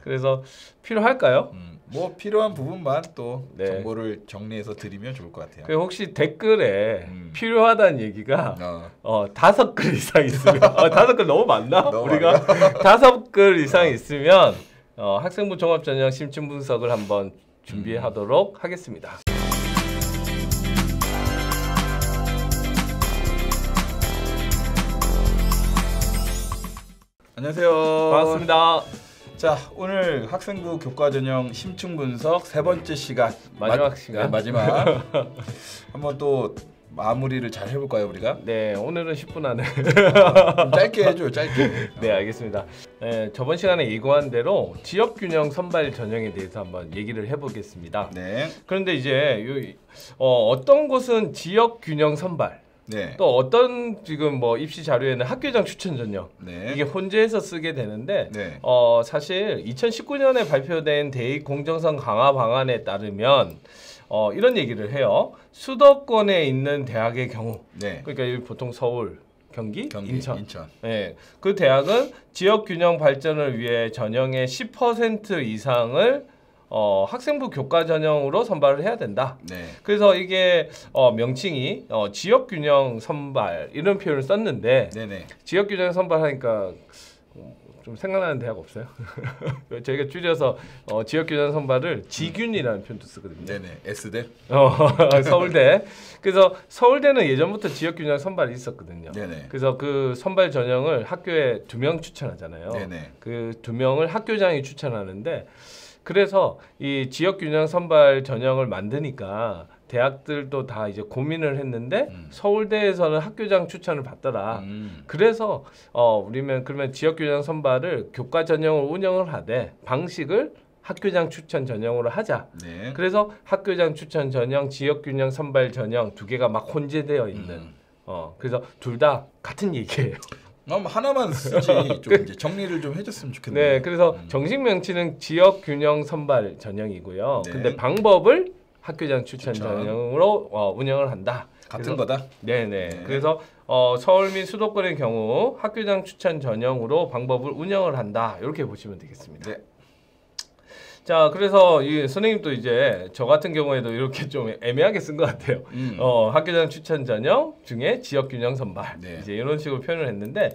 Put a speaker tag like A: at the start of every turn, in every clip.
A: 그래서 필요할까요?
B: 뭐 필요한 부분만 또
A: 네.
B: 정보를 정리해서 드리면 좋을 것 같아요.
A: 그 혹시 댓글에 필요하다는 얘기가 5글 이상 있으면 5글 너무 많나?
B: 너무
A: 우리가 5글 이상 있으면 학생부 종합전형 심층 분석을 한번 준비하도록 하겠습니다.
B: 안녕하세요.
A: 반갑습니다.
B: 자, 오늘 학생부 교과전형 심층 분석 세 번째 시간,
A: 마지막 시간.
B: 네, 마지막 한번 또 마무리를 잘 해볼까요, 우리가?
A: 네, 오늘은 10분 안에
B: 좀 짧게 해줘요, 짧게.
A: 네, 알겠습니다. 네, 저번 시간에 예고한 대로 지역균형 선발 전형에 대해서 한번 얘기를 해보겠습니다.
B: 네.
A: 그런데 이제 어떤 곳은 지역균형 선발,
B: 네.
A: 또 어떤 지금 뭐 입시 자료에는 학교장 추천 전형,
B: 네.
A: 이게 혼재해서 쓰게 되는데
B: 네.
A: 사실 2019년에 발표된 대입 공정성 강화 방안에 따르면 이런 얘기를 해요. 수도권에 있는 대학의 경우,
B: 네.
A: 그러니까 여기 보통 서울, 경기, 인천. 네, 그 대학은 지역 균형 발전을 위해 전형의 10% 이상을 학생부 교과 전형으로 선발을 해야 된다.
B: 네.
A: 그래서 이게 명칭이 지역 균형 선발 이런 표현을 썼는데,
B: 네네.
A: 지역 균형 선발하니까 좀 생각나는 대학 없어요? 저희가 줄여서 지역 균형 선발을 지균이라는 표현도 쓰거든요.
B: 네네. S대.
A: 서울대. 그래서 서울대는 예전부터 지역 균형 선발이 있었거든요.
B: 네네.
A: 그래서 그 선발 전형을 학교에 2명 추천하잖아요.
B: 네네.
A: 그 2명을 학교장이 추천하는데, 그래서 이 지역 균형 선발 전형을 만드니까 대학들도 다 이제 고민을 했는데 서울대에서는 학교장 추천을 받더라. 그래서 우리는 그러면 지역 균형 선발을 교과 전형으로 운영을 하되 방식을 학교장 추천 전형으로 하자.
B: 네.
A: 그래서 학교장 추천 전형, 지역 균형 선발 전형 두 개가 막 혼재되어 있는. 그래서 둘 다 같은 얘기예요.
B: 하나만 쓰지 좀 이제 정리를 좀 해줬으면 좋겠네요.
A: 네, 그래서 정식 명칭은 지역 균형 선발 전형이고요.
B: 네.
A: 근데 방법을 학교장 추천 전형으로 운영을 한다.
B: 같은 거다.
A: 네네. 네. 그래서 서울 및 수도권의 경우 학교장 추천 전형으로 방법을 운영을 한다. 이렇게 보시면 되겠습니다.
B: 네.
A: 자, 그래서 이 선생님도 이제 저 같은 경우에도 이렇게 좀 애매하게 쓴 것 같아요. 학교장 추천 전형 중에 지역 균형 선발.
B: 네.
A: 이제 이런 식으로 표현을 했는데,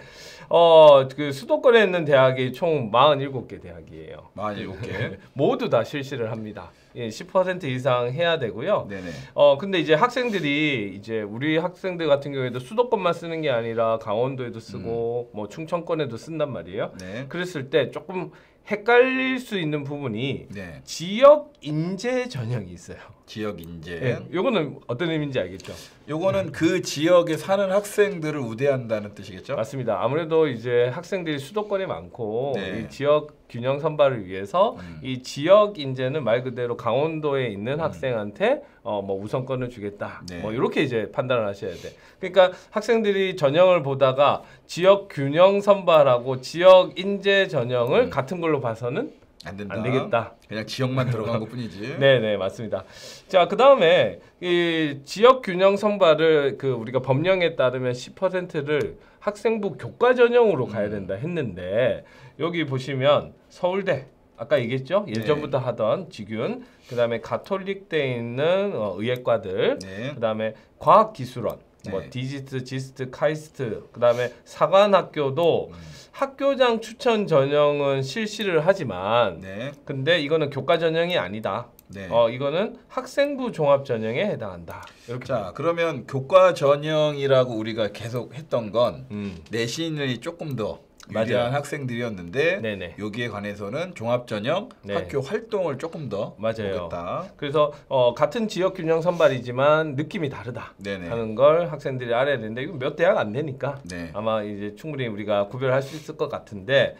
A: 그 수도권에 있는 대학이 총 47개 대학이에요.
B: 47개.
A: 모두 다 실시를 합니다. 예, 10% 이상 해야 되고요.
B: 네네.
A: 근데 이제 학생들이 이제 우리 학생들 같은 경우에도 수도권만 쓰는 게 아니라 강원도에도 쓰고 뭐 충청권에도 쓴단 말이에요.
B: 네.
A: 그랬을 때 조금 헷갈릴 수 있는 부분이
B: 네.
A: 지역 인재 전형이 있어요.
B: 지역 인재.
A: 네, 요거는 어떤 의미인지 알겠죠?
B: 요거는 그 지역에 사는 학생들을 우대한다는 뜻이겠죠?
A: 맞습니다. 아무래도 이제 학생들이 수도권에 많고
B: 네.
A: 이 지역 균형 선발을 위해서 이 지역 인재는 말 그대로 강원도에 있는 학생한테 뭐 우선권을 주겠다.
B: 네.
A: 뭐 이렇게 이제 판단을 하셔야 돼. 그러니까 학생들이 전형을 보다가 지역 균형 선발하고 지역 인재 전형을 같은 걸로 봐서는
B: 안 된다.
A: 안 되겠다.
B: 그냥 지역만 들어간 것뿐이지.
A: 네네, 맞습니다. 자, 그 다음에 이 지역 균형 선발을 그 우리가 법령에 따르면 10%를 학생부 교과 전형으로 가야 된다 했는데, 여기 보시면 서울대 아까 얘기했죠? 예전부터 하던 지균, 그 다음에 가톨릭대에 있는 의예과들,
B: 네.
A: 그 다음에 과학기술원, 뭐
B: 네.
A: 디지트, 지스트, 카이스트, 그 다음에 사관학교도 학교장 추천 전형은 실시를 하지만,
B: 네.
A: 근데 이거는 교과 전형이 아니다.
B: 네.
A: 이거는 학생부 종합 전형에 해당한다. 이렇게.
B: 자, 그러면 교과 전형이라고 우리가 계속 했던 건 내신이 조금 더 유리한
A: 맞아요.
B: 학생들이었는데
A: 네네.
B: 여기에 관해서는 종합 전형
A: 네.
B: 학교 활동을 조금 더
A: 맞아요.
B: 보겠다.
A: 그래서 같은 지역 균형 선발이지만 느낌이 다르다
B: 네네.
A: 하는 걸 학생들이 알아야 되는데, 이거 몇 대학 안 되니까
B: 네.
A: 아마 이제 충분히 우리가 구별할 수 있을 것 같은데,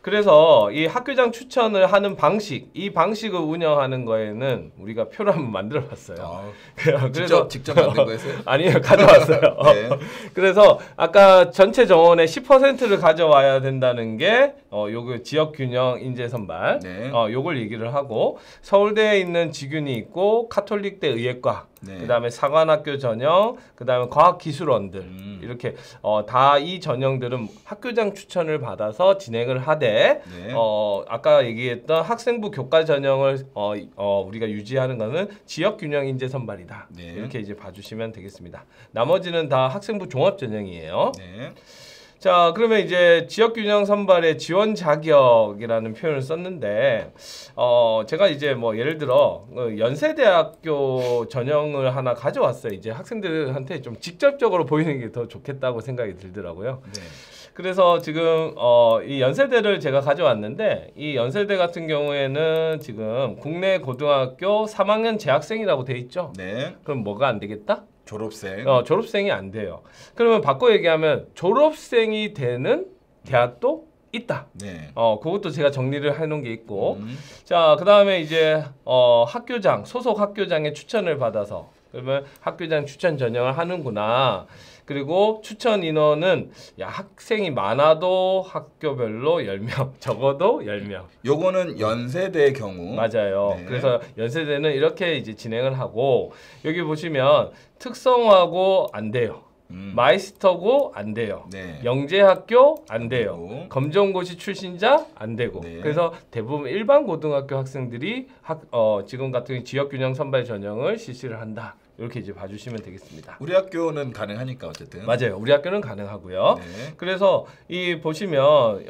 A: 그래서 이 학교장 추천을 하는 방식, 이 방식을 운영하는 거에는 우리가 표를 한번 만들어 봤어요. 그래서
B: 직접 만든 거였어요?
A: 아니에요, 가져왔어요.
B: 네.
A: 그래서 아까 전체 정원의 10%를 가져와야 된다는 게 요거 지역 균형 인재 선발,
B: 네.
A: 요걸 얘기를 하고, 서울대에 있는 지균이 있고 카톨릭대 의예과,
B: 네.
A: 그다음에 사관학교 전형, 그다음에 과학기술원들, 이렇게 다 이 전형들은 학교장 추천을 받아서 진행을 하되, 있는데
B: 네.
A: 아까 얘기했던 학생부 교과 전형을 우리가 유지하는 것은 지역 균형 인재 선발이다.
B: 네.
A: 이렇게 이제 봐주시면 되겠습니다. 나머지는 다 학생부 종합 전형이에요.
B: 네.
A: 자, 그러면 이제 지역균형 선발의 지원 자격이라는 표현을 썼는데, 제가 이제 뭐 예를 들어 연세대학교 전형을 하나 가져왔어요. 이제 학생들한테 좀 직접적으로 보이는 게 더 좋겠다고 생각이 들더라고요.
B: 네.
A: 그래서 지금 이 연세대를 제가 가져왔는데, 이 연세대 같은 경우에는 지금 국내 고등학교 3학년 재학생이라고 돼 있죠.
B: 네.
A: 그럼 뭐가 안 되겠다?
B: 졸업생.
A: 졸업생이 안 돼요. 그러면 바꿔 얘기하면 졸업생이 되는 대학도 있다.
B: 네.
A: 그것도 제가 정리를 해놓은 게 있고, 자, 그 다음에 이제 학교장, 소속 학교장의 추천을 받아서 그러면 학교장 추천 전형을 하는구나. 그리고 추천 인원은 학생이 많아도 학교별로 10명, 적어도 10명.
B: 요거는 연세대의 경우.
A: 맞아요.
B: 네.
A: 그래서 연세대는 이렇게 이제 진행을 하고, 여기 보시면 특성화고 안 돼요. 마이스터고 안 돼요.
B: 네.
A: 영재학교 안 돼요.
B: 되고.
A: 검정고시 출신자 안 되고.
B: 네.
A: 그래서 대부분 일반 고등학교 학생들이 지금 같은 지역균형 선발 전형을 실시를 한다. 이렇게 이제 봐주시면 되겠습니다.
B: 우리 학교는 가능하니까 어쨌든.
A: 맞아요. 우리 학교는 가능하고요.
B: 네.
A: 그래서 이 보시면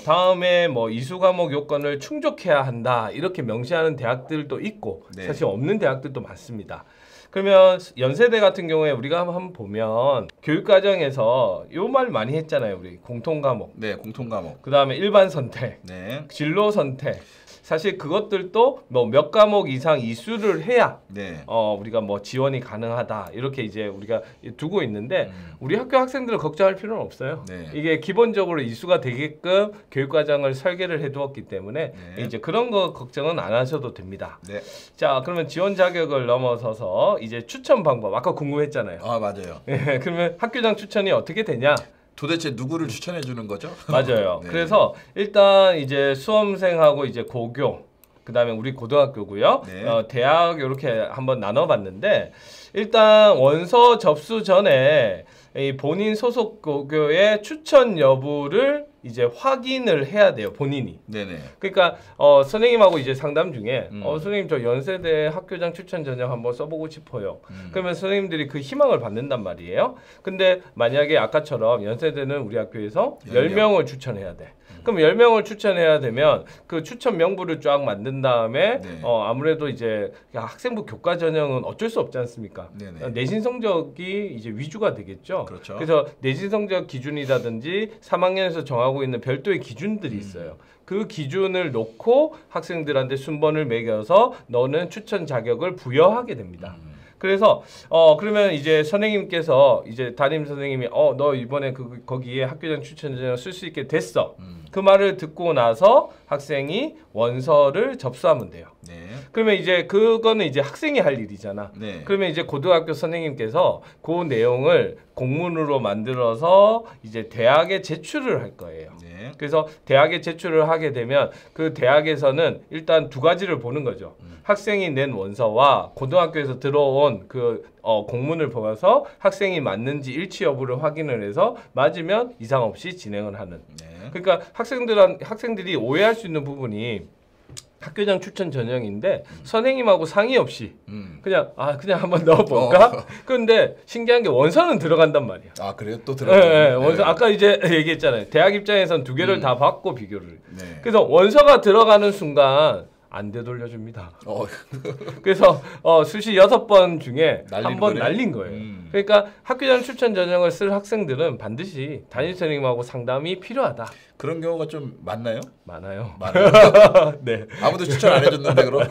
A: 다음에 뭐 이수 과목 요건을 충족해야 한다 이렇게 명시하는 대학들도 있고
B: 네.
A: 사실 없는 대학들도 많습니다. 그러면 연세대 같은 경우에 우리가 한번 보면 교육 과정에서 요 말 많이 했잖아요. 우리 공통 과목.
B: 네, 공통 과목.
A: 그다음에 일반 선택,
B: 네.
A: 진로 선택. 사실 그것들도 뭐 몇 과목 이상 이수를 해야
B: 네.
A: 우리가 뭐 지원이 가능하다 이렇게 이제 우리가 두고 있는데 우리 학교 학생들은 걱정할 필요는 없어요.
B: 네.
A: 이게 기본적으로 이수가 되게끔 교육과정을 설계를 해두었기 때문에
B: 네.
A: 이제 그런 거 걱정은 안 하셔도 됩니다.
B: 네.
A: 자, 그러면 지원 자격을 넘어서서 이제 추천 방법 아까 궁금했잖아요.
B: 아, 맞아요.
A: 그러면 학교장 추천이 어떻게 되냐?
B: 도대체 누구를 추천해 주는 거죠?
A: 맞아요.
B: 네.
A: 그래서 일단 이제 수험생하고 이제 고교, 그다음에 우리 고등학교고요.
B: 네.
A: 대학 이렇게 한번 나눠봤는데 일단 원서 접수 전에 이 본인 소속 고교의 추천 여부를 이제 확인을 해야 돼요. 본인이.
B: 네네.
A: 그러니까 선생님하고 이제 상담 중에 선생님 저 연세대 학교장 추천 전형 한번 써보고 싶어요. 그러면 선생님들이 그 희망을 받는단 말이에요. 근데 만약에 아까처럼 연세대는 우리 학교에서 10명을 추천해야 돼. 그럼 10명을 추천해야 되면 그 추천 명부를 쫙 만든 다음에
B: 네.
A: 아무래도 이제 학생부 교과 전형은 어쩔 수 없지 않습니까?
B: 네네.
A: 내신 성적이 이제 위주가 되겠죠.
B: 그렇죠.
A: 그래서 내신 성적 기준이라든지 3학년에서 정하고 있는 별도의 기준들이 있어요. 그 기준을 놓고 학생들한테 순번을 매겨서 너는 추천 자격을 부여하게 됩니다. 그래서 그러면 이제 선생님께서 이제 담임 선생님이 너 이번에 거기에 학교장 추천 전형 쓸 수 있게 됐어. 그 말을 듣고 나서 학생이 원서를 접수하면 돼요.
B: 네.
A: 그러면 이제 그거는 이제 학생이 할 일이잖아.
B: 네.
A: 그러면 이제 고등학교 선생님께서 그 내용을 공문으로 만들어서 이제 대학에 제출을 할 거예요.
B: 네.
A: 그래서 대학에 제출을 하게 되면 그 대학에서는 일단 두 가지를 보는 거죠. 학생이 낸 원서와 고등학교에서 들어온 그 공문을 보면서 학생이 맞는지 일치 여부를 확인을 해서 맞으면 이상 없이 진행을 하는.
B: 네.
A: 그러니까 학생들이 오해할 수 있는 부분이 학교장 추천 전형인데 선생님하고 상의 없이 그냥 한번 넣어볼까? 그런데 신기한 게 원서는 들어간단 말이야.
B: 아, 그래요? 또
A: 예,
B: 들어가요?
A: 원서 아까 이제 얘기했잖아요. 대학 입장에선 두 개를 다 받고 비교를.
B: 네.
A: 그래서 원서가 들어가는 순간 안 되돌려줍니다. 그래서 수시 6번 중에
B: 날리는
A: 한 번
B: 거네?
A: 날린 거예요. 그러니까 학교장 추천 전형을 쓸 학생들은 반드시 담임 선생님하고 상담이 필요하다.
B: 그런 경우가 좀 많나요?
A: 많아요.
B: 많아요.
A: 네.
B: 아무도 추천 안 해줬는데 그럼.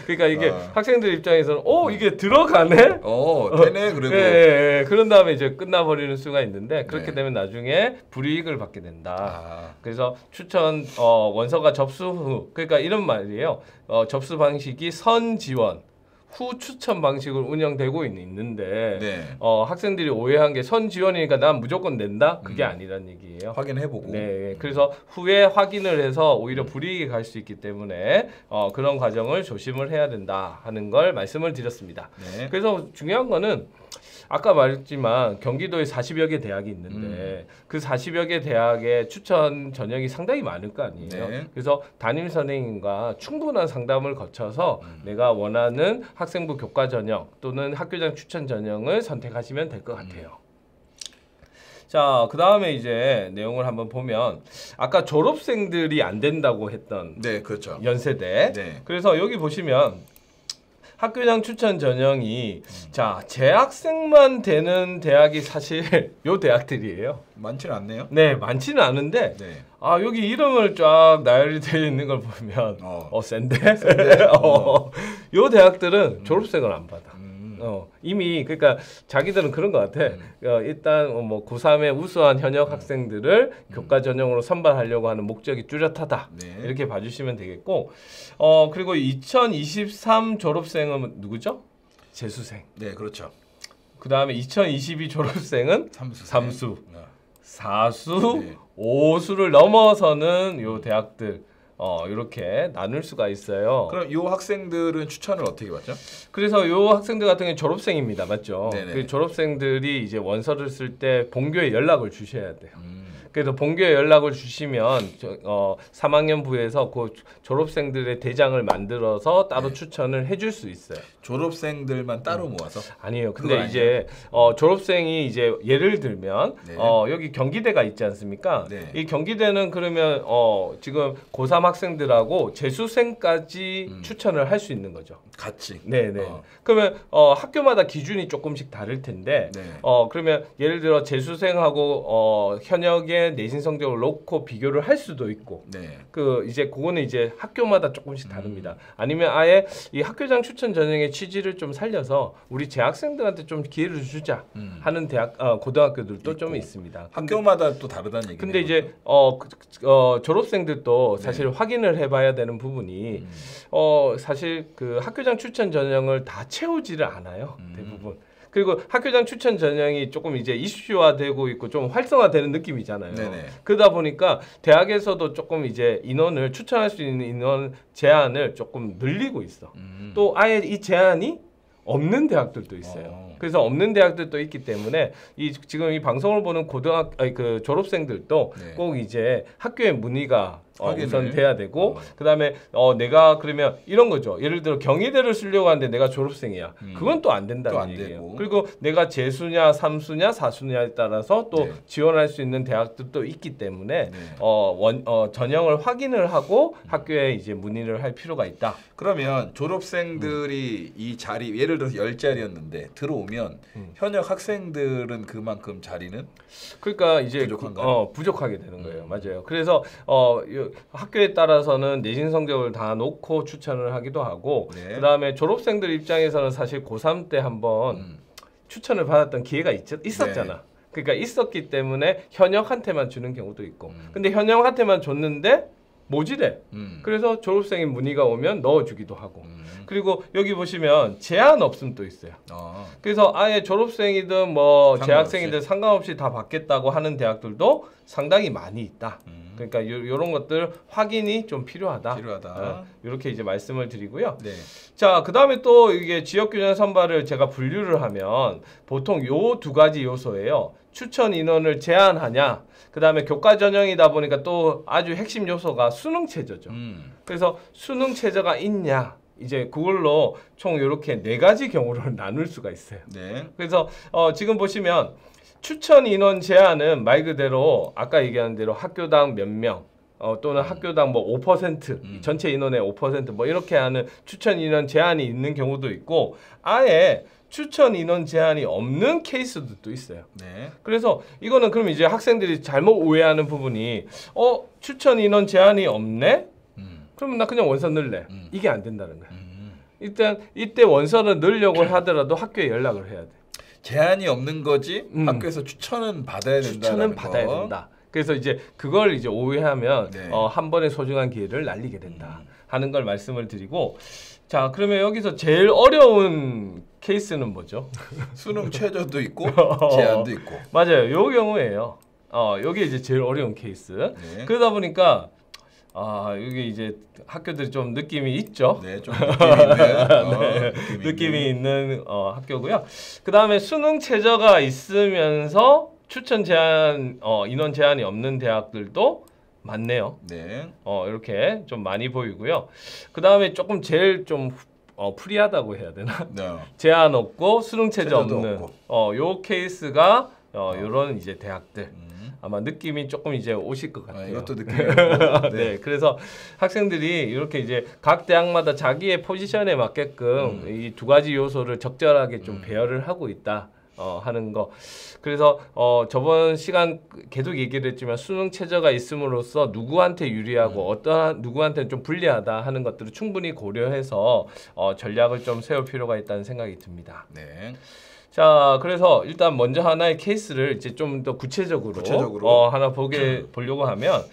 A: 그러니까 이게 학생들 입장에서는 이게 들어가네?
B: 되네 그리고.
A: 예. 그런 다음에 이제 끝나버리는 수가 있는데 그렇게
B: 네.
A: 되면 나중에 불이익을 받게 된다. 그래서 추천 원서가 접수 후 그러니까 이런 말이에요. 접수 방식이 선지원 후 추천 방식으로 운영되고 있는데
B: 네.
A: 학생들이 오해한 게 선지원이니까 난 무조건 낸다? 그게 아니란 얘기예요.
B: 확인해보고.
A: 네, 그래서 후에 확인을 해서 오히려 불이익이 갈 수 있기 때문에 그런 과정을 조심을 해야 된다 하는 걸 말씀을 드렸습니다.
B: 네.
A: 그래서 중요한 거는 아까 말했지만 경기도에 40여 개 대학이 있는데 그 40여 개 대학의 추천 전형이 상당히 많을 거 아니에요.
B: 네.
A: 그래서 담임 선생님과 충분한 상담을 거쳐서 내가 원하는 학생부 교과 전형 또는 학교장 추천 전형을 선택하시면 될 것 같아요. 자, 그 다음에 이제 내용을 한번 보면 아까 졸업생들이 안 된다고 했던
B: 네, 그렇죠.
A: 연세대.
B: 네.
A: 그래서 여기 보시면 학교장 추천 전형이 자 재학생만 되는 대학이 사실 요 대학들이에요.
B: 많지는 않네요.
A: 네, 많지는 않은데
B: 네.
A: 아 여기 이름을 쫙 나열이 되어 있는 걸 보면 센데? 요 대학들은 졸업생을 안 받아. 이미 그러니까 자기들은 그런 것 같아. 일단 뭐 고3의 우수한 현역 학생들을 교과 전형으로 선발하려고 하는 목적이 뚜렷하다.
B: 네.
A: 이렇게 봐주시면 되겠고, 그리고 2023 졸업생은 누구죠? 재수생.
B: 네, 그렇죠.
A: 그 다음에 2022 졸업생은 삼수, 사수,
B: 네.
A: 오수를 넘어서는 요 대학들. 이렇게 나눌 수가 있어요.
B: 그럼 이 학생들은 추천을 어떻게 받죠?
A: 그래서 요 학생들 같은 경우는 졸업생입니다. 맞죠?
B: 네네.
A: 그 졸업생들이 이제 원서를 쓸 때 본교에 연락을 주셔야 돼요. 그래서 본교에 연락을 주시면 3학년부에서 그 졸업생들의 대장을 만들어서 따로
B: 네.
A: 추천을 해줄 수 있어요.
B: 졸업생들만 따로 모아서?
A: 아니에요. 근데 이제 졸업생이 이제 예를 들면
B: 네.
A: 여기 경기대가 있지 않습니까?
B: 네.
A: 이 경기대는 그러면 지금 고3 학생들하고 재수생까지 추천을 할 수 있는 거죠.
B: 같이?
A: 네네. 그러면 학교마다 기준이 조금씩 다를 텐데
B: 네.
A: 그러면 예를 들어 재수생하고 현역의 내신 성적을 놓고 비교를 할 수도 있고
B: 네.
A: 그 이제 그거는 이제 학교마다 조금씩 다릅니다. 아니면 아예 이 학교장 추천 전형의 취지를 좀 살려서 우리 재학생들한테 좀 기회를 주자 하는 대학 고등학교들도
B: 있고.
A: 좀 있습니다.
B: 학교마다 또 다르다는 얘기네요.
A: 근데 이제 졸업생들도 사실 확인을 해봐야 되는 부분이 사실 그 학교장 추천 전형을 다 채우지를 않아요. 대부분. 그리고 학교장 추천 전형이 조금 이제 이슈화되고 있고 좀 활성화되는 느낌이잖아요.
B: 네네.
A: 그러다 보니까 대학에서도 조금 이제 인원을 추천할 수 있는 인원 제한을 조금 늘리고 있어. 또 아예 이 제한이 없는 대학들도 있어요. 그래서 없는 대학들도 있기 때문에 지금 이 방송을 보는 그 졸업생들도
B: 네.
A: 꼭 이제 학교의 문의가
B: 확인을.
A: 우선 돼야 되고 그다음에 내가 그러면 이런 거죠. 예를 들어 경희대를 쓰려고 하는데 내가 졸업생이야. 그건 또 안 된다는
B: 또 안
A: 얘기예요.
B: 되고.
A: 그리고 내가 재수냐 삼수냐 사수냐에 따라서 또
B: 네.
A: 지원할 수 있는 대학들도 있기 때문에
B: 네.
A: 전형을 확인을 하고 학교에 이제 문의를 할 필요가 있다.
B: 그러면 졸업생들이 이 자리 예를 들어서 10자리였는데 들어오면 현역 학생들은 그만큼 자리는
A: 그러니까 이제
B: 부족한가요?
A: 부족하게 되는 거예요. 맞아요. 그래서 학교에 따라서는 내신 성적을 다 놓고 추천을 하기도 하고
B: 네.
A: 그다음에 졸업생들 입장에서는 사실 고3 때 한번 추천을 받았던 기회가 있었잖아.
B: 네.
A: 그러니까 있었기 때문에 현역한테만 주는 경우도 있고 근데 현역한테만 줬는데 모지래. 그래서 졸업생이 문의가 오면 넣어주기도 하고 그리고 여기 보시면 제한 없음 또 있어요. 그래서 아예 졸업생이든 뭐
B: 상관없이.
A: 재학생이든 상관없이 다 받겠다고 하는 대학들도 상당히 많이 있다. 그러니까 요런 것들 확인이 좀 필요하다. 이렇게 이제 말씀을 드리고요.
B: 네.
A: 자, 그다음에 또 이게 지역균형 선발을 제가 분류를 하면 보통 요 두 가지 요소예요. 추천 인원을 제한하냐. 그다음에 교과 전형이다 보니까 또 아주 핵심 요소가 수능 최저죠. 그래서 수능 최저가 있냐. 이제 그걸로 총 이렇게 4가지 경우를 나눌 수가 있어요.
B: 네.
A: 그래서 지금 보시면 추천 인원 제한은 말 그대로 아까 얘기한 대로 학교당 몇 명 또는 학교당 뭐 5% 전체 인원의 5% 이렇게 하는 추천 인원 제한이 있는 경우도 있고 아예 추천 인원 제한이 없는 케이스도 있어요.
B: 네.
A: 그래서 이거는 그럼 이제 학생들이 잘못 오해하는 부분이 추천 인원 제한이 없네? 그러면 나 그냥 원서 넣을래. 이게 안 된다는 거야. 일단 이때 원서를 넣으려고 하더라도 학교에 연락을 해야 돼.
B: 제한이 없는 거지 학교에서 추천은 받아야 된다.
A: 추천은 받아야 된다. 그래서 이제 그걸 이제 오해하면
B: 네.
A: 한 번의 소중한 기회를 날리게 된다 하는 걸 말씀을 드리고 자 그러면 여기서 제일 어려운 케이스는 뭐죠?
B: 수능 최저도 있고 제한도 있고.
A: 맞아요. 요 경우에요. 요게 이제 제일 어려운 케이스.
B: 네.
A: 그러다 보니까 이게 이제 학교들이 좀 느낌이 있죠.
B: 네, 좀 느낌이 있는,
A: 느낌이 있는 학교고요. 그 다음에 수능 최저가 있으면서 추천 제한 인원 제한이 없는 대학들도 많네요.
B: 네.
A: 이렇게 좀 많이 보이고요. 그 다음에 조금 제일 좀 프리하다고 해야 되나?
B: 네.
A: 제한 없고 수능 최저
B: 최저도
A: 없는
B: 없고.
A: 요 케이스가 요런 이제 대학들. 아마 느낌이 조금 이제 오실 것 같아요.
B: 이것도 느낌이 오고.
A: 네, 그래서 학생들이 이렇게 이제 각 대학마다 자기의 포지션에 맞게끔 이 두 가지 요소를 적절하게 좀 배열을 하고 있다. 하는 거. 그래서 저번 시간 계속 얘기를 했지만 수능 최저가 있음으로써 누구한테 유리하고 어떠한 누구한테는 좀 불리하다 하는 것들을 충분히 고려해서 전략을 좀 세울 필요가 있다는 생각이 듭니다.
B: 네.
A: 자, 그래서 일단 먼저 하나의 케이스를 이제 좀 더 구체적으로 하나 보려고 하면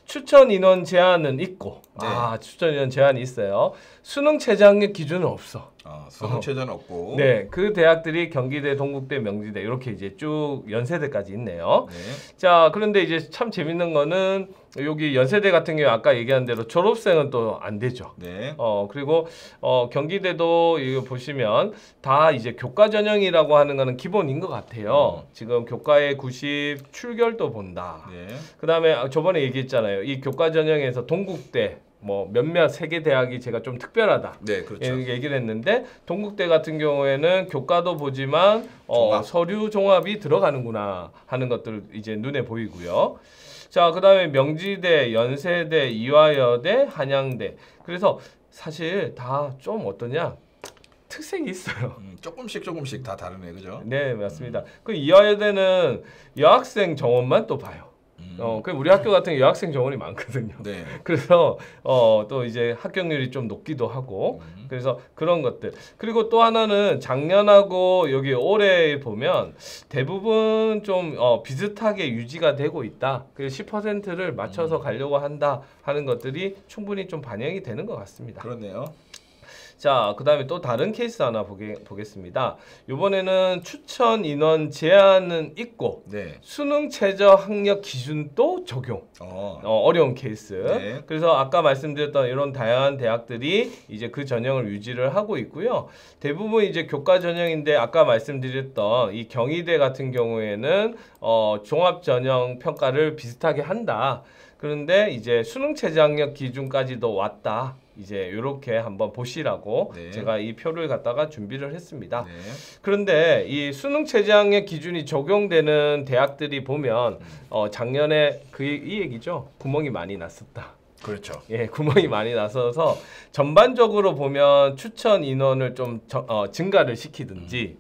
A: 추천 인원 제한은 있고
B: 네.
A: 추천 인원 제한이 있어요. 수능 최저학력 기준은 없어.
B: 수능 최저는 없고.
A: 네, 그 대학들이 경기대, 동국대, 명지대 이렇게 이제 쭉 연세대까지 있네요.
B: 네.
A: 자, 그런데 이제 참 재밌는 거는 여기 연세대 같은 경우 아까 얘기한 대로 졸업생은 또 안 되죠.
B: 네.
A: 그리고 경기대도 이거 보시면 다 이제 교과 전형이라고 하는 거는 기본인 것 같아요. 지금 교과의 90 출결도 본다.
B: 네.
A: 그다음에 저번에 얘기했잖아요. 이 교과 전형에서 동국대 뭐 몇몇 세계 대학이 제가 좀 특별하다.
B: 네, 그렇죠.
A: 얘기를 했는데 동국대 같은 경우에는 교과도 보지만
B: 종합.
A: 서류 종합이 들어가는구나 하는 것들 이제 눈에 보이고요. 자, 그다음에 명지대, 연세대, 이화여대, 한양대. 그래서 사실 다 좀 어떠냐? 특색이 있어요.
B: 조금씩 다 다르네, 그죠?
A: 네, 맞습니다. 그 이화여대는 여학생 정원만 또 봐요. 그 우리 학교 같은 경우 여학생 정원이 많거든요.
B: 네.
A: 그래서 또 이제 합격률이 좀 높기도 하고 그래서 그런 것들. 그리고 또 하나는 작년하고 여기 올해 보면 대부분 좀 비슷하게 유지가 되고 있다. 그래서 10%를 맞춰서 가려고 한다 하는 것들이 충분히 좀 반영이 되는 것 같습니다.
B: 그렇네요.
A: 자, 그 다음에 또 다른 케이스 하나 보겠습니다. 이번에는 추천 인원 제한은 있고
B: 네.
A: 수능 최저 학력 기준도 적용. 어려운 케이스.
B: 네.
A: 그래서 아까 말씀드렸던 이런 다양한 대학들이 이제 그 전형을 유지를 하고 있고요. 대부분 이제 교과 전형인데 아까 말씀드렸던 이 경희대 같은 경우에는 종합 전형 평가를 비슷하게 한다. 그런데 이제 수능 최저 학력 기준까지도 왔다. 이제 이렇게 한번 보시라고
B: 네.
A: 제가 이 표를 갖다가 준비를 했습니다.
B: 네.
A: 그런데 이 수능 최저학력 기준이 적용되는 대학들이 보면 작년에 이 얘기죠. 구멍이 많이 났었다.
B: 그렇죠.
A: 예, 구멍이 많이 나서서 전반적으로 보면 추천 인원을 좀 증가를 시키든지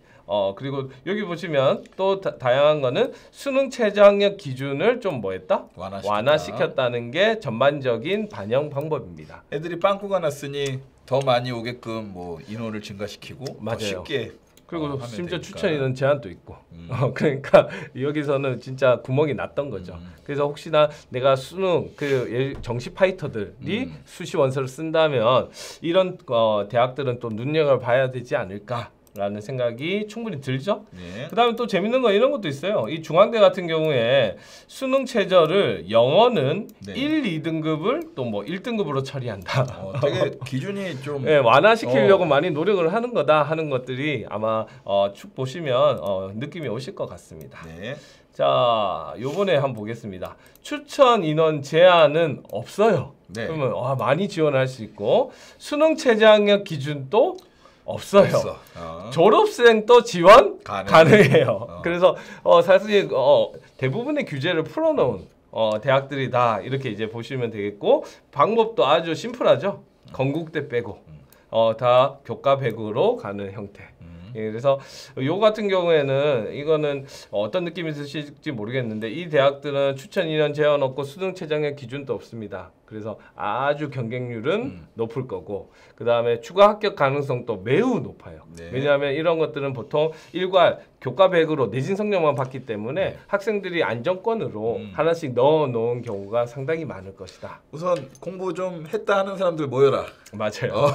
A: 그리고 여기 보시면 또 다양한 거는 수능 최저학력 기준을 좀 뭐했다? 완화시켰다는 게 전반적인 반영 방법입니다.
B: 애들이 빵꾸가 났으니 더 많이 오게끔 뭐 인원을 증가시키고
A: 맞아요.
B: 더 쉽게
A: 그리고
B: 하면
A: 심지어
B: 되니까.
A: 추천 인원 제한도 있고 그러니까 여기서는 진짜 구멍이 났던 거죠. 그래서 혹시나 내가 수능 정시 파이터들이 수시 원서를 쓴다면 이런 대학들은 또 눈여겨 봐야 되지 않을까 라는 생각이 충분히 들죠.
B: 네.
A: 그다음에 또 재밌는 거 이런 것도 있어요. 이 중앙대 같은 경우에 수능 최저를 영어는
B: 네.
A: 1, 2등급을 또 뭐 1등급으로 처리한다.
B: 되게 기준이 좀
A: 네, 완화시키려고 많이 노력을 하는 거다 하는 것들이 아마 쭉 보시면 느낌이 오실 것 같습니다.
B: 네.
A: 자, 요번에 한번 보겠습니다. 추천 인원 제한은 없어요.
B: 네.
A: 그러면 많이 지원할 수 있고 수능 최저학력 기준도 없어요. 졸업생도 지원 가능해요. 그래서 사실 대부분의 규제를 풀어놓은 대학들이 다 이렇게 이제 보시면 되겠고 방법도 아주 심플하죠. 건국대 빼고 다 교과 100으로 가는 형태. 예, 그래서 요 같은 경우에는 이거는 어떤 느낌이 드실지 모르겠는데 이 대학들은 추천 인원 제한 없고 수능 최저학력 기준도 없습니다. 그래서 아주 경쟁률은 높을 거고 그 다음에 추가 합격 가능성도 매우 높아요.
B: 네.
A: 왜냐하면 이런 것들은 보통 일괄 교과 100으로 내신 성적만 봤기 때문에 학생들이 안정권으로 하나씩 넣어놓은 경우가 상당히 많을 것이다.
B: 우선 공부 좀 했다 하는 사람들 모여라.
A: 맞아요.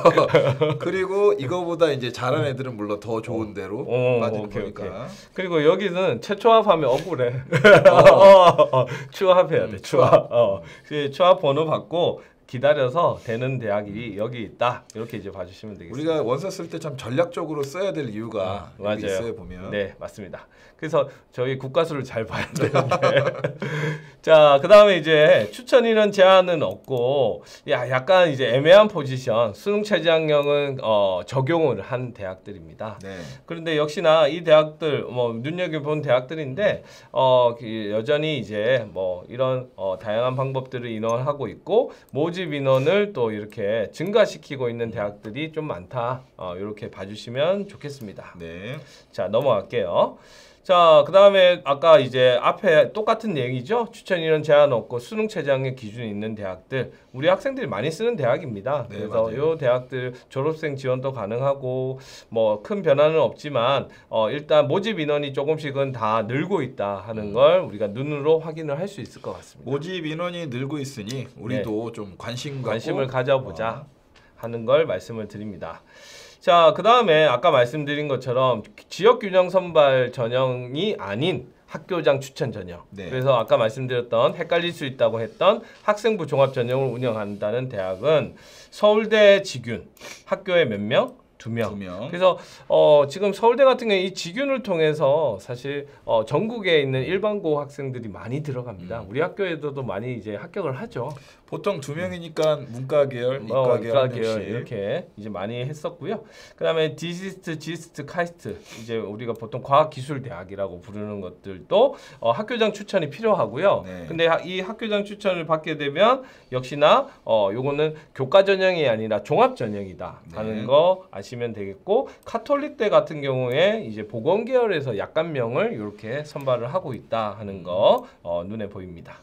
B: 그리고 이거보다 이제 잘하는 애들은 물론 더 좋은 데로 빠지는 거니까.
A: 오케이. 그리고 여기는 최초합하면 억울해. 추합해야 돼. 추합. 추합 번호 받고 기다려서 되는 대학이 여기 있다. 이렇게 이제 봐주시면 되겠습니다.
B: 우리가 원서 쓸 때 참 전략적으로 써야 될 이유가 여기
A: 맞아요.
B: 있어요 보면.
A: 네, 맞습니다. 그래서 저희 국가수를 잘 봐야 되는데. 자, 그다음에 이제 추천 인원 제한은 없고, 약간 이제 애매한 포지션, 수능 최저학력은 적용을 한 대학들입니다.
B: 네.
A: 그런데 역시나 이 대학들 뭐 눈여겨본 대학들인데 여전히 이제 뭐 이런 다양한 방법들을 인원하고 있고 모집 인원을 또 이렇게 증가시키고 있는 대학들이 좀 많다. 이렇게 봐주시면 좋겠습니다.
B: 네.
A: 자, 넘어갈게요. 자, 그 다음에 아까 이제 앞에 똑같은 얘기죠. 추천 인원 제한 없고 수능 최저학력 기준이 있는 대학들, 우리 학생들이 많이 쓰는 대학입니다.
B: 네,
A: 그래서
B: 맞아요.
A: 이 대학들 졸업생 지원도 가능하고 뭐 큰 변화는 없지만 일단 모집 인원이 조금씩은 다 늘고 있다 하는 걸 우리가 눈으로 확인을 할 수 있을 것 같습니다.
B: 모집 인원이 늘고 있으니 우리도 좀
A: 관심을 가져보자 하는 걸 말씀을 드립니다. 자, 그 다음에 아까 말씀드린 것처럼 지역균형 선발 전형이 아닌 학교장 추천 전형.
B: 네.
A: 그래서 아까 말씀드렸던 헷갈릴 수 있다고 했던 학생부 종합 전형을 운영한다는 대학은 서울대 지균 학교에 몇 명? 2명.
B: 2명.
A: 그래서 지금 서울대 같은 경우에 이 지균을 통해서 사실 전국에 있는 일반고 학생들이 많이 들어갑니다. 우리 학교에도 많이 이제 합격을 하죠.
B: 보통 2명이니까 문과 계열, 이과 계열 한 명씩.
A: 이렇게 이제 많이 했었고요. 그다음에 디지스트, 지스트, 카이스트 이제 우리가 보통 과학기술대학이라고 부르는 것들도 학교장 추천이 필요하고요.
B: 네.
A: 근데 이 학교장 추천을 받게 되면 역시나 요거는 교과 전형이 아니라 종합 전형이다 하는
B: 네.
A: 거 아시면 되겠고, 카톨릭대 같은 경우에 이제 보건 계열에서 약간명을 이렇게 선발을 하고 있다 하는 거 눈에 보입니다.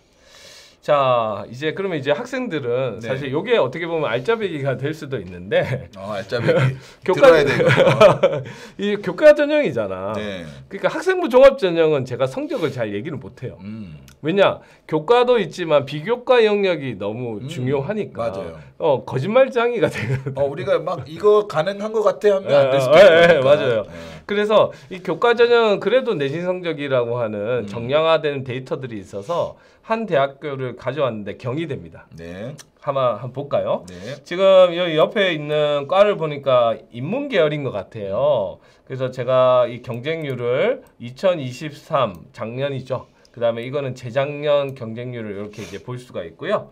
A: 자, 이제 그러면 이제 학생들은
B: 네.
A: 사실 요게 어떻게 보면 알짜배기가 될 수도 있는데
B: 알짜배기
A: 교과-
B: 들어야 되거든요.
A: 이 교과 전형이잖아.
B: 네.
A: 그러니까 학생부 종합 전형은 제가 성적을 잘 얘기를 못 해요. 왜냐? 교과도 있지만 비교과 영역이 너무 중요하니까.
B: 맞아요.
A: 거짓말장이가 되거든.
B: 우리가 막 이거 가능한 것 같아 하면 안 될 수도 있고.
A: 맞아요. 그래서 이 교과 전형은 그래도 내신 성적이라고 하는 정량화된 데이터들이 있어서 한 대학교를 가져왔는데 경희대입니다.
B: 네.
A: 한번 볼까요?
B: 네.
A: 지금 여기 옆에 있는 과를 보니까 인문 계열인 것 같아요. 그래서 제가 이 경쟁률을 2023 작년이죠. 그 다음에 이거는 재작년 경쟁률을 이렇게 이제 볼 수가 있고요.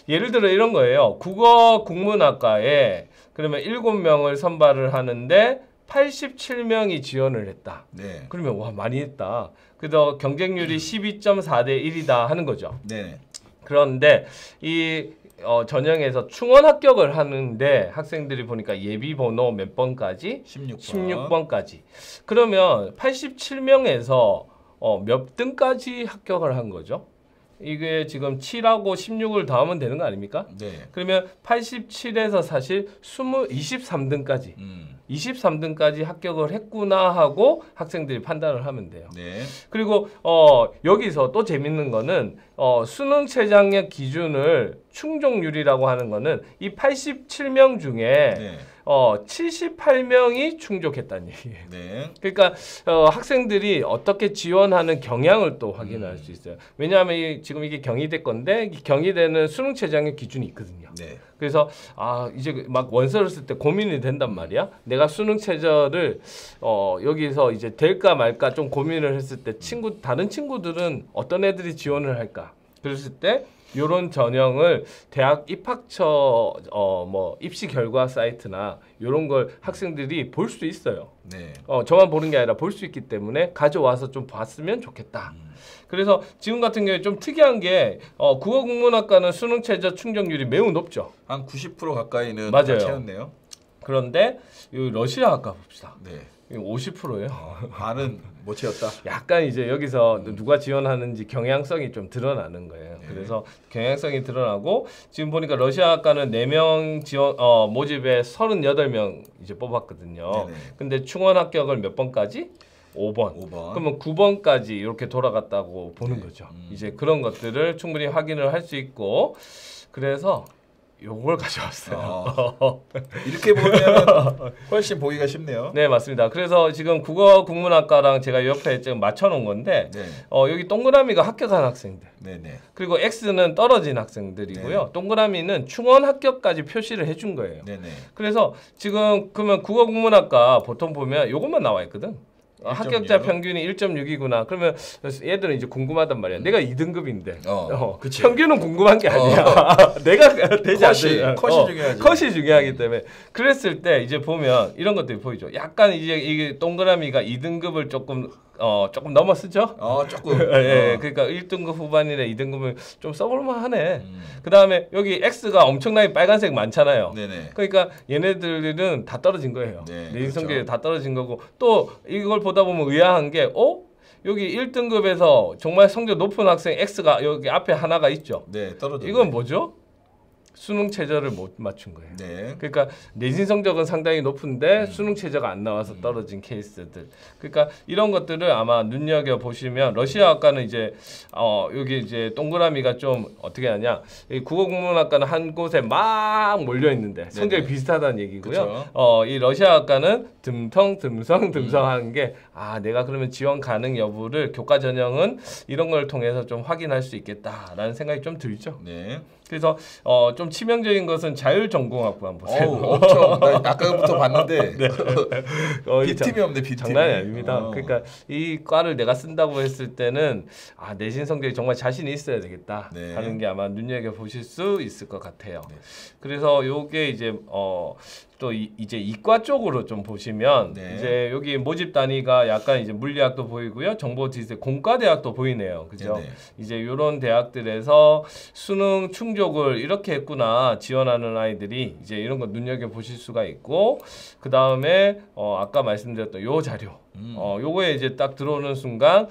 A: 예를 들어 이런 거예요. 국어 국문학과에 그러면 7명을 선발을 하는데 87명이 지원을 했다.
B: 네.
A: 그러면 와 많이 했다. 그래서 경쟁률이 12.4대 1이다 하는 거죠.
B: 네.
A: 그런데 이 전형에서 충원 합격을 하는데 학생들이 보니까 예비 번호 몇 번까지? 16번까지. 그러면 87명에서 몇 등까지 합격을 한 거죠? 이게 지금 7하고 16을 더하면 되는 거 아닙니까?
B: 네.
A: 그러면 87에서 사실 23등까지 23등까지 합격을 했구나 하고 학생들이 판단을 하면 돼요.
B: 네.
A: 그리고 여기서 또 재밌는 거는 수능 최저학력 기준을 충족률이라고 하는 거는 이 87명 중에
B: 네.
A: 78명이 충족했다는 얘기예요.
B: 네.
A: 그러니까 학생들이 어떻게 지원하는 경향을 또 확인할 수 있어요. 왜냐하면 지금 이게 경희대 건데 이 경희대는 수능 최저학력 기준이 있거든요.
B: 네.
A: 그래서 이제 막 원서를 쓸 때 고민이 된단 말이야. 내가 수능 최저를 여기서 이제 될까 말까 좀 고민을 했을 때 다른 친구들은 어떤 애들이 지원을 할까? 그랬을 때 요런 전형을 대학 입학처 뭐 입시 결과 사이트나 요런 걸 학생들이 볼 수 있어요.
B: 네.
A: 저만 보는 게 아니라 볼 수 있기 때문에 가져와서 좀 봤으면 좋겠다. 그래서 지금 같은 경우에 좀 특이한 게 국어국문학과는 수능 최저 충족률이 매우 높죠.
B: 한 90% 가까이는
A: 맞아요.
B: 다 채웠네요.
A: 그런데 이 러시아학과 봅시다.
B: 네.
A: 50%예요.
B: 반은 못 채웠다.
A: 약간 이제 여기서 누가 지원하는지 경향성이 좀 드러나는 거예요.
B: 네.
A: 그래서 경향성이 드러나고 지금 보니까 러시아학과는 4명 지원 모집에 38명 이제 뽑았거든요.
B: 네네.
A: 근데 충원 합격을 몇 번까지? 5번.
B: 5번.
A: 그러면 9번까지 이렇게 돌아갔다고 보는 거죠. 이제 그런 것들을 충분히 확인을 할 수 있고, 그래서 요걸 가져왔어요.
B: 이렇게 보면 훨씬 보기가 쉽네요.
A: 네, 맞습니다. 그래서 지금 국어 국문학과랑 제가 옆에 지금 맞춰놓은 건데
B: 네.
A: 여기 동그라미가 합격한 학생들.
B: 네네.
A: 그리고 X는 떨어진 학생들이고요.
B: 네.
A: 동그라미는 충원 합격까지 표시를 해준 거예요.
B: 네네.
A: 그래서 지금 그러면 국어 국문학과 보통 보면 요것만 나와 있거든. 합격자
B: 1.6.
A: 평균이 1.6이구나. 그러면 얘들은 이제 궁금하단 말이야. 내가 2등급인데
B: 그치.
A: 평균은 궁금한 게 아니야. 내가 되지 않는
B: 컷이 중요하지.
A: 컷이 중요하기 때문에 그랬을 때 이제 보면 이런 것들이 보이죠. 약간 이제 이게 동그라미가 2등급을 조금 넘어서죠.
B: 조금.
A: 예, 그러니까 1등급 후반이나 2등급은 좀 써볼만 하네. 그 다음에 여기 X가 엄청나게 빨간색 많잖아요.
B: 네네.
A: 그러니까 얘네들은 다 떨어진 거예요.
B: 네,
A: 내신 성적이
B: 그렇죠.
A: 다 떨어진 거고 또 이걸 보다 보면 의아한 게 여기 1등급에서 정말 성적 높은 학생 X가 여기 앞에 하나가 있죠.
B: 네, 떨어져.
A: 이건 뭐죠? 수능 최저를 못 맞춘 거예요.
B: 네.
A: 그러니까 내신 성적은 상당히 높은데 수능 최저가 안 나와서 떨어진 케이스들. 그러니까 이런 것들을 아마 눈여겨 보시면 러시아학과는 이제 여기 이제 동그라미가 좀 어떻게 하냐? 이 국어국문학과는 한 곳에 막 몰려 있는데 성적이
B: 네네.
A: 비슷하다는 얘기고요.
B: 그쵸.
A: 이 러시아학과는 듬성듬성하는 게 내가 그러면 지원 가능 여부를 교과 전형은 이런 걸 통해서 좀 확인할 수 있겠다라는 생각이 좀 들죠.
B: 네.
A: 그래서 좀 치명적인 것은 자율전공학부 한번 보세요.
B: 엄청. 나 아까부터 봤는데 빈틈이 없네. 빈틈이.
A: 장난이 아닙니다. 그러니까 이 과를 내가 쓴다고 했을 때는 내신 성적이 정말 자신이 있어야 되겠다
B: 네.
A: 하는 게 아마 눈여겨 보실 수 있을 것 같아요.
B: 네.
A: 그래서 요게 이제 또 이제 이과 쪽으로 좀 보시면
B: 네.
A: 이제 여기 모집 단위가 약간 이제 물리학도 보이고요, 정보 디지털 공과대학도 보이네요, 그죠?
B: 네네.
A: 이제 이런 대학들에서 수능 충족을 이렇게 했구나 지원하는 아이들이 이제 이런 거 눈여겨 보실 수가 있고 그 다음에 아까 말씀드렸던 요 자료. 요거에 이제 딱 들어오는 순간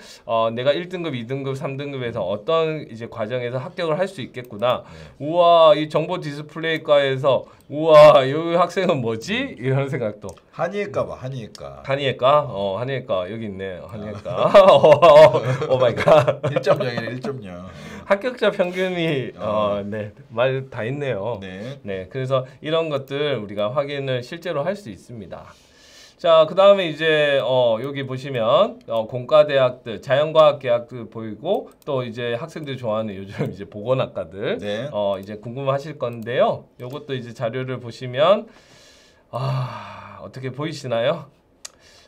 A: 내가 1등급, 2등급, 3등급에서 어떤 이제 과정에서 합격을 할 수 있겠구나.
B: 네.
A: 우와, 이 정보 디스플레이과에서 우와, 이 학생은 뭐지? 이런 생각도.
B: 한의학과 봐. 한의학과.
A: 한의학과? 한의학과 여기 있네. 한의학과. 오 마이 갓.
B: 1.0이네. 1.0.
A: 합격자 평균이 네, 말 다 있네요.
B: 네.
A: 네, 그래서 이런 것들 우리가 확인을 실제로 할 수 있습니다. 자, 그 다음에 이제 여기 보시면 공과대학들, 자연과학 대학들 보이고 또 이제 학생들이 좋아하는 요즘 이제 보건학과들
B: 네.
A: 이제 궁금하실 건데요. 요것도 이제 자료를 보시면 어떻게 보이시나요?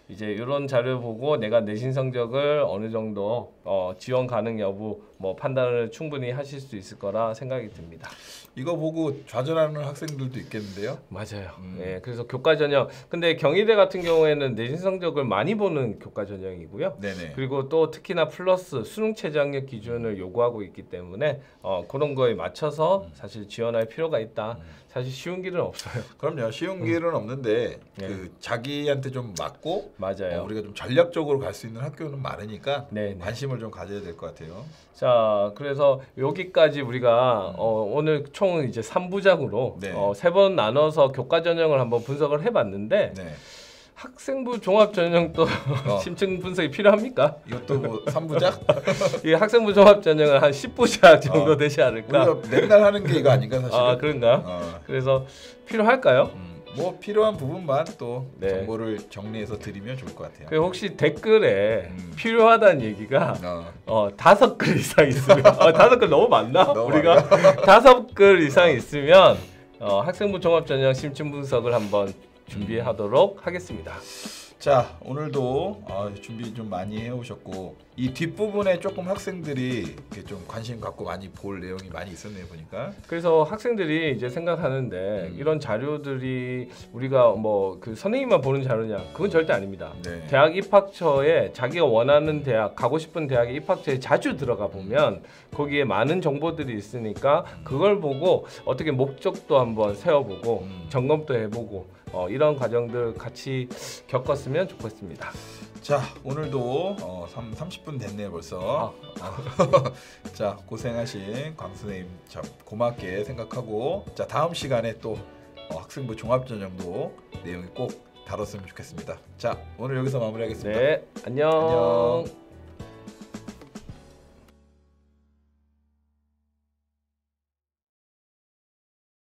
A: 이제 이런 자료 보고 내가 내신 성적을 어느 정도 지원 가능 여부 판단을 충분히 하실 수 있을 거라 생각이 듭니다.
B: 이거 보고 좌절하는 학생들도 있겠는데요.
A: 맞아요. 예, 그래서 교과 전형. 근데 경희대 같은 경우에는 내신 성적을 많이 보는 교과 전형이고요.
B: 네네.
A: 그리고 또 특히나 플러스 수능 최저 학력 기준을 요구하고 있기 때문에 그런 거에 맞춰서 사실 지원할 필요가 있다. 사실 쉬운 길은 없어요.
B: 그럼요. 쉬운 길은 없는데
A: 네.
B: 그 자기한테 좀 맞고
A: 맞아요.
B: 우리가 좀 전략적으로 갈 수 있는 학교는 많으니까
A: 네.
B: 관심을 좀 가져야 될 것 같아요.
A: 자, 그래서 여기까지 우리가 오늘 총 이제 3부작으로
B: 네.
A: 3번 나눠서 교과 전형을 한번 분석을 해봤는데
B: 네.
A: 학생부 종합 전형도 심층 분석이 필요합니까?
B: 이것도 뭐 3부작?
A: 이 학생부 종합 전형은 한 10부작 정도 되지 않을까?
B: 우리가 맨날 하는 게 이거 아닌가 사실은.
A: 그런가? 그래서 필요할까요?
B: 뭐 필요한 부분만 또
A: 네.
B: 정보를 정리해서 드리면 좋을 것 같아요.
A: 그 혹시 댓글에 필요하다는 얘기가
B: 5글
A: 이상 있으면 5글 너무 많나?
B: 너무
A: 우리가 5글 이상 있으면 학생부 종합 전형 심층 분석을 한번 준비하도록 하겠습니다.
B: 자, 오늘도 준비 좀 많이 해오셨고 이 뒷부분에 조금 학생들이 이렇게 좀 관심 갖고 많이 볼 내용이 많이 있었네요 보니까.
A: 그래서 학생들이 이제 생각하는데 이런 자료들이 우리가 그 선생님만 보는 자료냐? 그건 절대 아닙니다.
B: 네.
A: 대학 입학처에 자기가 원하는 대학, 가고 싶은 대학의 입학처에 자주 들어가 보면 거기에 많은 정보들이 있으니까 그걸 보고 어떻게 목적도 한번 세워보고 점검도 해보고 이런 과정들 같이 겪었으면 좋겠습니다.
B: 자, 오늘도 30분 됐네요 벌써. 자, 고생하신 광 선생님 참 고맙게 생각하고 자, 다음 시간에 또 학생부 종합전형도 내용이 꼭 다뤘으면 좋겠습니다. 자, 오늘 여기서 마무리하겠습니다.
A: 네, 안녕.